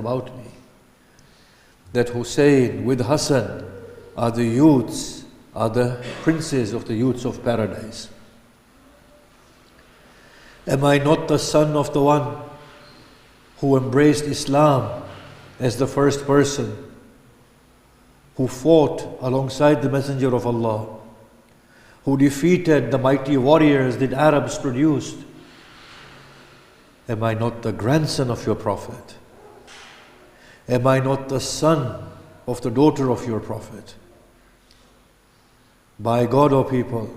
about me, that Hussein with Hassan are the youths, are the princes of the youths of paradise. Am I not the son of the one who embraced Islam as the first person, who fought alongside the Messenger of Allah, who defeated the mighty warriors that Arabs produced? Am I not the grandson of your Prophet? Am I not the son of the daughter of your Prophet? By God, O people,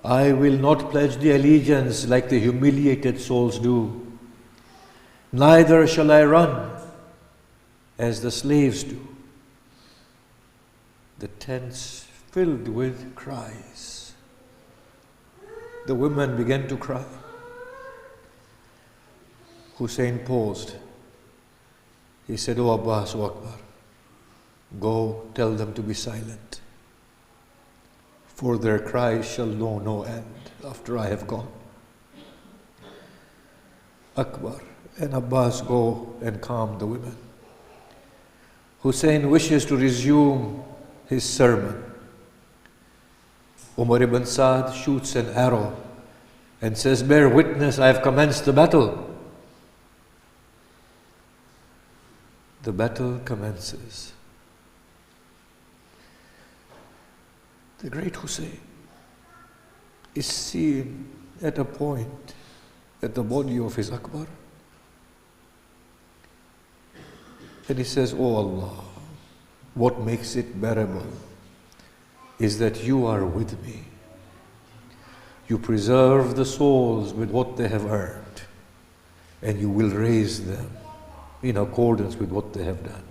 I will not pledge the allegiance like the humiliated souls do. Neither shall I run as the slaves do. The tents filled with cries. The women began to cry. Hussein paused. He said, "O Abbas, O Akbar, go tell them to be silent, for their cries shall know no end after I have gone." Akbar and Abbas go and calm the women. Hussein wishes to resume his sermon. Umar ibn Saad shoots an arrow and says, "Bear witness, I have commenced the battle." The battle commences. The great Hussein is seen at a point at the body of his Akbar, and he says, "Oh Allah, what makes it bearable is that you are with me. You preserve the souls with what they have earned, and you will raise them in accordance with what they have done."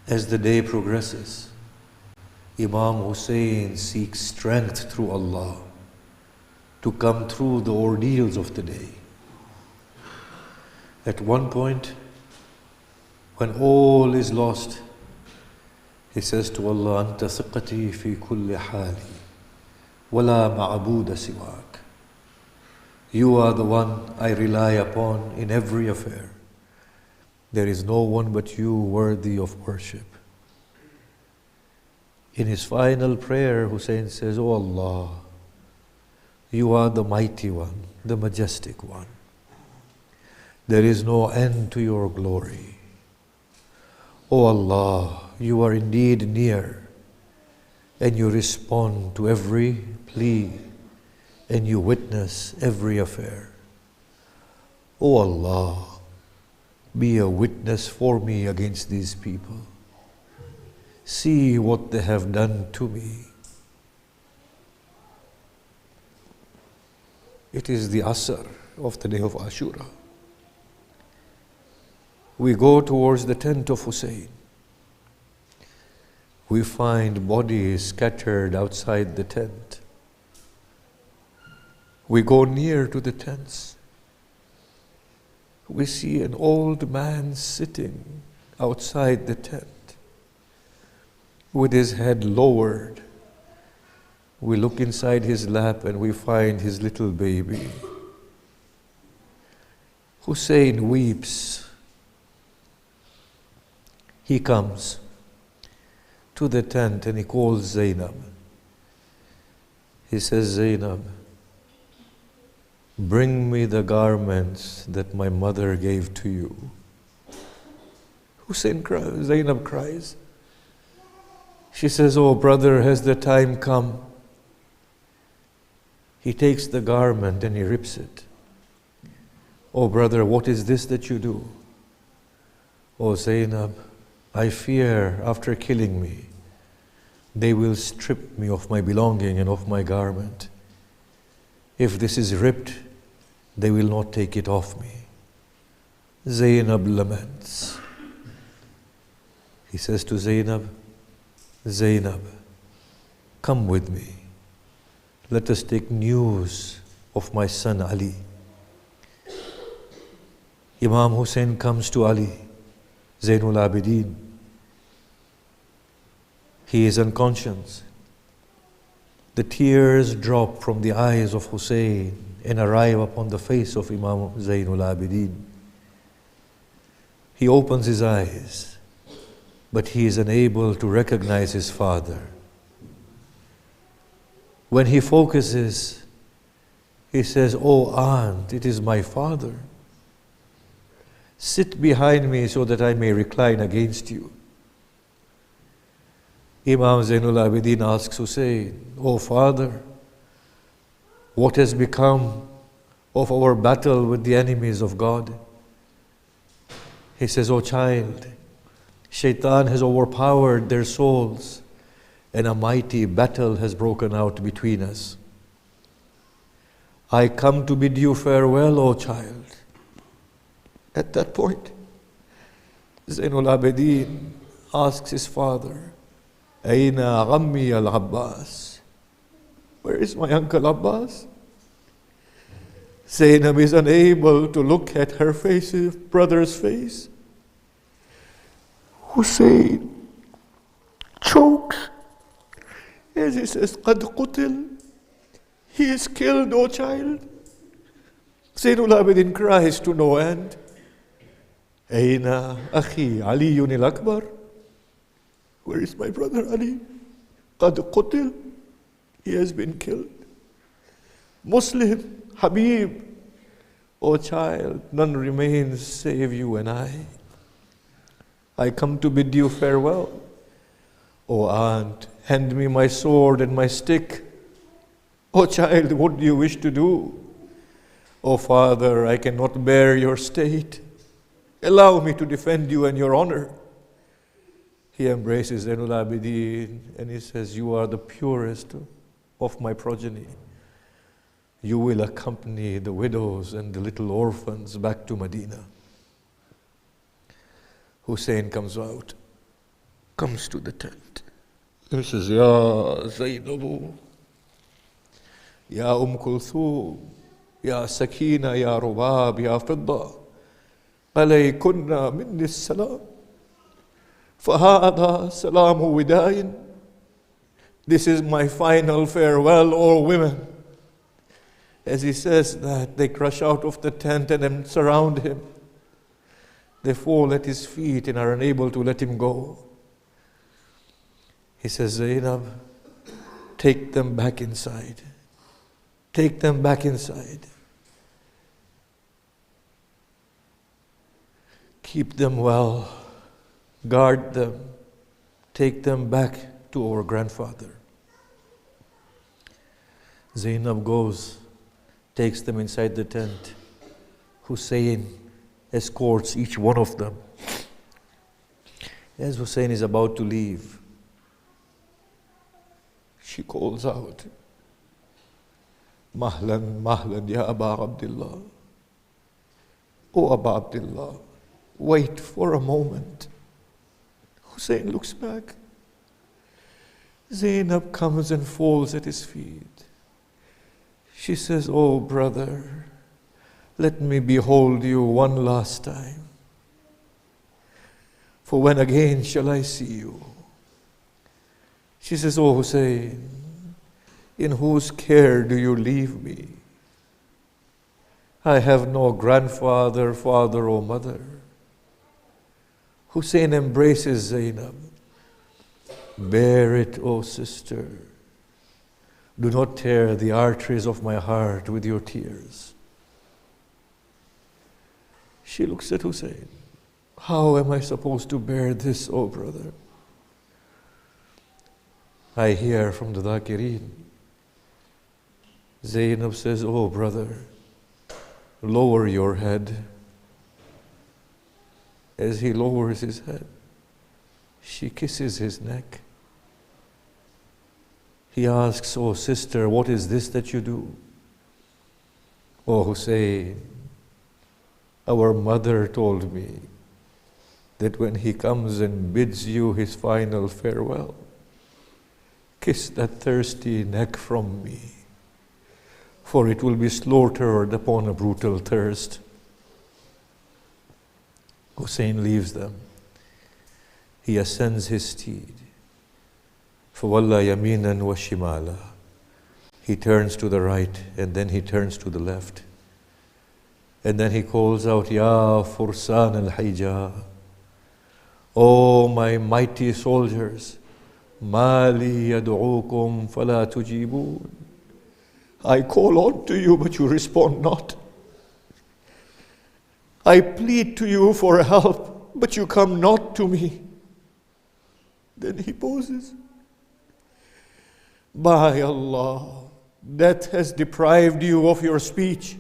As the day progresses, Imam Hussein seeks strength through Allah to come through the ordeals of the day. At one point, when all is lost, he says to Allah, "Anta thiqati fi kulli hali, wala ma'buda siwak." You are the one I rely upon in every affair. There is no one but you worthy of worship. In his final prayer, Hussein says, "O Allah, you are the mighty one, the majestic one. There is no end to your glory. O Allah, you are indeed near, and you respond to every plea, and you witness every affair. O Allah, be a witness for me against these people. See what they have done to me." It is the Asr of the day of Ashura. We go towards the tent of Hussein. We find bodies scattered outside the tent. We go near to the tents. We see an old man sitting outside the tent with his head lowered. We look inside his lap and we find his little baby. Hussein weeps. He comes to the tent and he calls Zainab. He says, "Zainab, bring me the garments that my mother gave to you." Hussein cries, Zainab cries. She says, "Oh brother, has the time come?" He takes the garment and he rips it. "Oh brother, what is this that you do?" "Oh Zainab, I fear after killing me, they will strip me of my belonging and of my garment. If this is ripped, they will not take it off me." Zainab laments. He says to Zainab, "Zainab, come with me. Let us take news of my son Ali." Imam Hussein comes to Ali, Zainul Abidin. He is unconscious. The tears drop from the eyes of Hussein and arrive upon the face of Imam Zainul Abidin. He opens his eyes, but he is unable to recognize his father. When he focuses, he says, "Oh aunt, it is my father. Sit behind me so that I may recline against you." Imam Zainul Abidin asks Hussein, "Oh father, what has become of our battle with the enemies of God?" He says, "Oh child, Shaitan has overpowered their souls and a mighty battle has broken out between us. I come to bid you farewell, O child." At that point, Zainul Abidin asks his father, "Aina Ghammi al-Abbas?" Where is my uncle Abbas? Zainab is unable to look at her brother's face. Hussein chokes as he says, "Qad qutil." He is killed, O child. Zainul Abidin cries to no end, "Aina akhi Aliyun al-Akbar?" Where is my brother Ali? "Qad qutil." He has been killed. "Muslim, Habib." "O child, none remains save you and I. I come to bid you farewell." "O aunt, hand me my sword and my stick." "O child, what do you wish to do?" "O father, I cannot bear your state. Allow me to defend you and your honor." He embraces Zainul Abidin and he says, "You are the purest of my progeny. You will accompany the widows and the little orphans back to Medina." Hussein comes out, comes to the tent. He says, "Ya Zainabu, Ya Kulthum, Ya Sakina, Ya Rubab, Ya Fidda, alaykunna minni salam. Fahada salamu widayin." This is my final farewell, O women. As he says that, they crush out of the tent and then surround him. They fall at his feet and are unable to let him go. He says, "Zainab, take them back inside. Take them back inside. Keep them well. Guard them. Take them back to our grandfather." Zainab goes, takes them inside the tent. Hussein escorts each one of them. As Hussein is about to leave, she calls out, "Mahlan, mahlan, ya Aba Abdullah." "O Aba Abdullah, wait for a moment." Hussein looks back. Zainab comes and falls at his feet. She says, "Oh brother, let me behold you one last time. For when again shall I see you?" She says, "Oh Hussein, in whose care do you leave me? I have no grandfather, father, or mother." Hussein embraces Zainab. "Bear it, O sister. Do not tear the arteries of my heart with your tears." She looks at Hussein. "How am I supposed to bear this, O brother?" I hear from the Dhakirin. Zainab says, "Oh brother, lower your head." As he lowers his head, she kisses his neck. He asks, "Oh sister, what is this that you do?" "Oh Hussein, our mother told me that when he comes and bids you his final farewell, kiss that thirsty neck from me, for it will be slaughtered upon a brutal thirst." Hussein leaves them. He ascends his steed. فَوَلَّى يَمِينًا وَشِمَالًا He turns to the right, and then he turns to the left. And then he calls out, Ya Fursan al-Hijja, O my mighty soldiers, Mali yad'ukum fala tujibun. I call on to you, but you respond not. I plead to you for help, but you come not to me. Then he poses. By Allah, death has deprived you of your speech.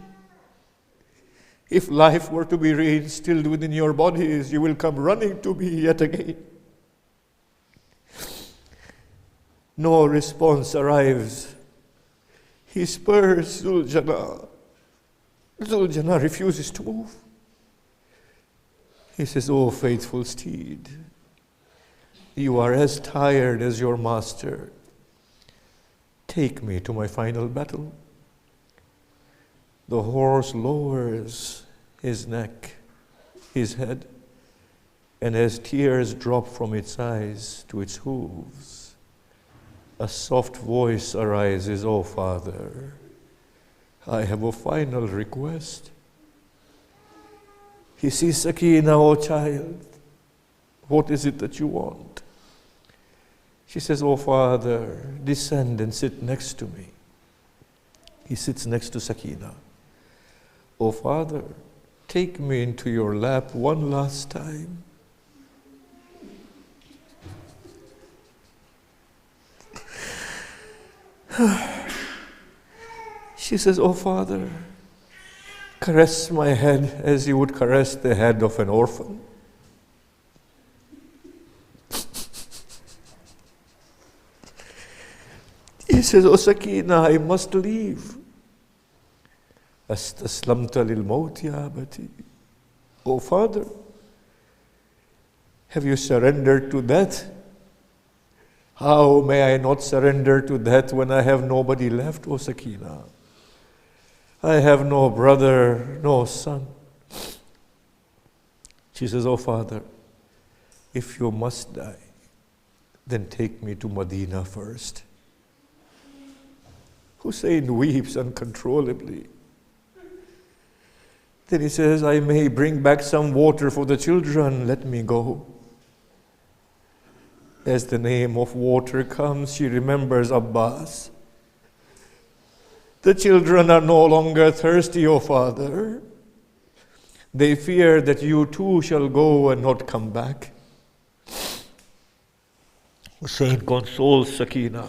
If life were to be reinstilled within your bodies, you will come running to me yet again. No response arrives. He spurs Zul-Jana. Zul-Jana refuses to move. He says, O faithful steed, you are as tired as your master. Take me to my final battle. The horse lowers his neck, his head, and as tears drop from its eyes to its hooves, a soft voice arises, O Father, I have a final request. He sees Sakina, O child, what is it that you want? She says, O Father, descend and sit next to me. He sits next to Sakina. O Father, take me into your lap one last time. She says, O Father, caress my head as you would caress the head of an orphan. He says, O Sakina, I must leave. Astaslamta lil maut ya abati. O Father, have you surrendered to death? How may I not surrender to death when I have nobody left, O Sakina? I have no brother, no son. She says, O Father, if you must die, then take me to Medina first. Hussein weeps uncontrollably. Then he says, I may bring back some water for the children, let me go. As the name of water comes, she remembers Abbas. The children are no longer thirsty, O Father. They fear that you too shall go and not come back. Hussein consoles Sakina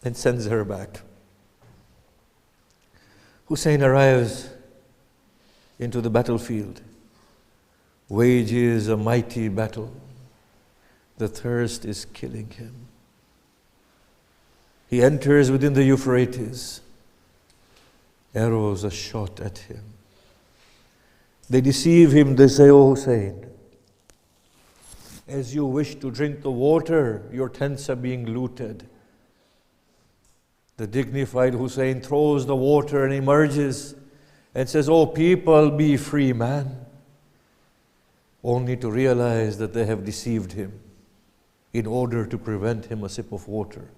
and sends her back. Hussein arrives into the battlefield, wages a mighty battle. The thirst is killing him. He enters within the Euphrates. Arrows are shot at him. They deceive him. They say, O Hussein, as you wish to drink the water, your tents are being looted. The dignified Hussein throws the water and emerges and says, O people, be free, man. Only to realize that they have deceived him in order to prevent him a sip of water.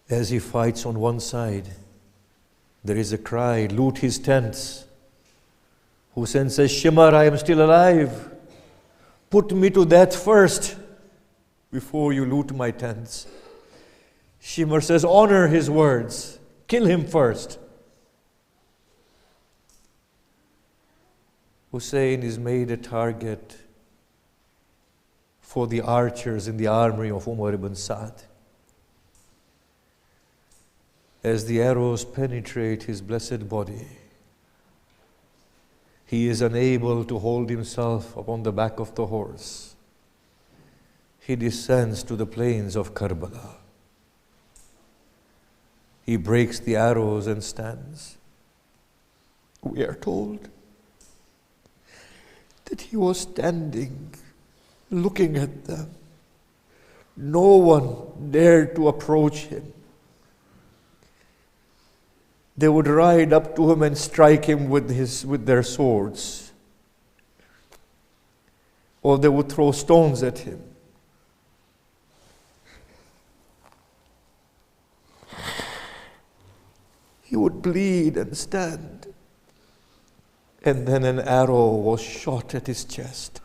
As he fights on one side, there is a cry, loot his tents. Hussein says, Shimar, I am still alive. Put me to death first before you loot my tents. Shimar says, honor his words. Kill him first. Hussein is made a target for the archers in the army of Umar ibn Sa'd. As the arrows penetrate his blessed body, he is unable to hold himself upon the back of the horse. He descends to the plains of Karbala. He breaks the arrows and stands. We are told that he was standing, looking at them. No one dared to approach him. They would ride up to him and strike him with their swords. Or they would throw stones at him. He would bleed and stand. And then an arrow was shot at his chest.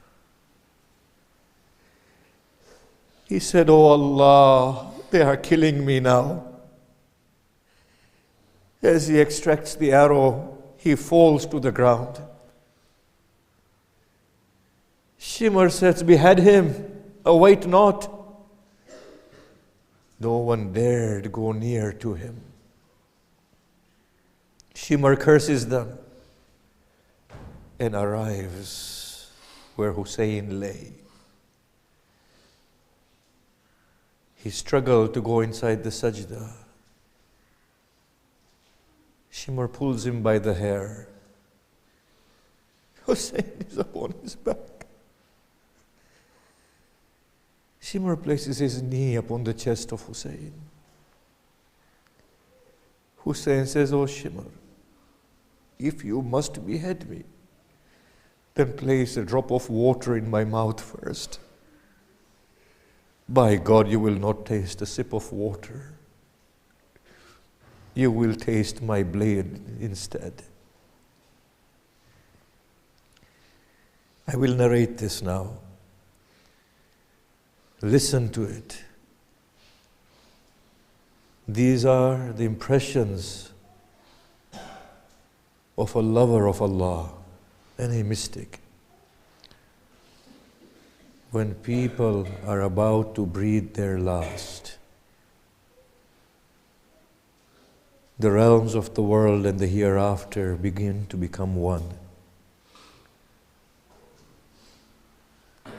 He said, "Oh Allah, they are killing me now." As he extracts the arrow, he falls to the ground. Shimr says, "Behead him, await not." No one dared go near to him. Shimr curses them and arrives where Hussein lay. He struggled to go inside the sajda. Shimr pulls him by the hair. Hussein is upon his back. Shimr places his knee upon the chest of Hussein. Hussein says, "Oh Shimr, if you must behead me, then place a drop of water in my mouth first. By God, you will not taste a sip of water. You will taste my blade instead." I will narrate this now. Listen to it. These are the impressions of a lover of Allah and a mystic. When people are about to breathe their last, the realms of the world and the hereafter begin to become one.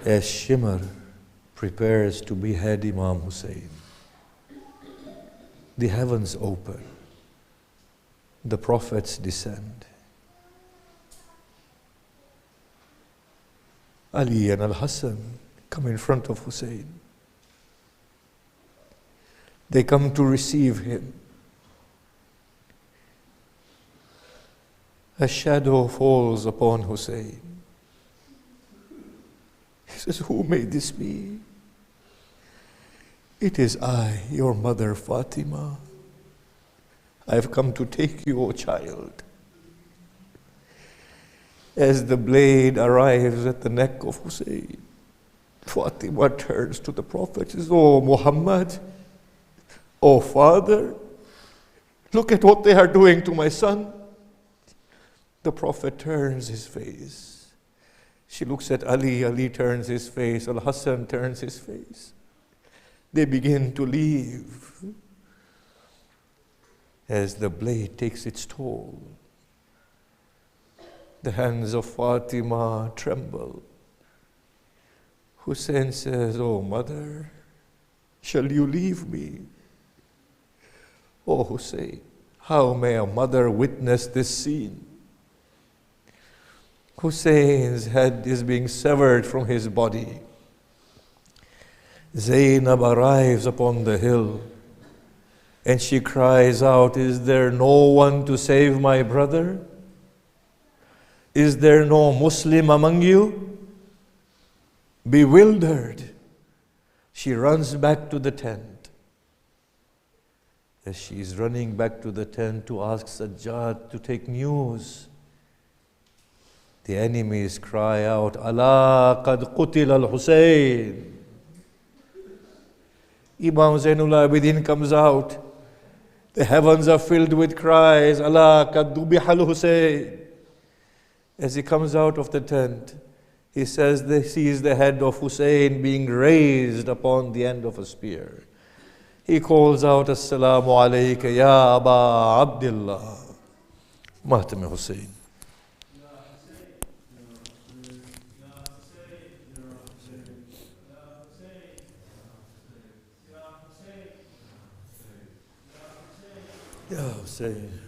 As Shimr prepares to behead Imam Hussein, the heavens open, the prophets descend. Ali and Al-Hassan come in front of Hussein. They come to receive him. A shadow falls upon Hussein. He says, "Who may this be?" "It is I, your mother Fatima. I have come to take you, O child." As the blade arrives at the neck of Hussein, Fatima turns to the Prophet and says, "Oh Muhammad, oh father, look at what they are doing to my son." The Prophet turns his face. She looks at Ali, Ali turns his face, Al-Hassan turns his face. They begin to leave. As the blade takes its toll, the hands of Fatima tremble. Hussein says, "Oh mother, shall you leave me?" "Oh Hussein, how may a mother witness this scene?" Hussein's head is being severed from his body. Zainab arrives upon the hill and she cries out, "Is there no one to save my brother? Is there no Muslim among you?" Bewildered, she runs back to the tent. As she is running back to the tent to ask Sajjad to take news, the enemies cry out, "Allah qad qutil al-Hussein." Imam Zainul Abidin comes out. The heavens are filled with cries, "Allah qad dubih al-Hussein." As he comes out of the tent, he says he sees the head of Hussein being raised upon the end of a spear. He calls out, "Assalamu alayka ya Aba Abdullah." Mahtama Hussein. Ya Hussein.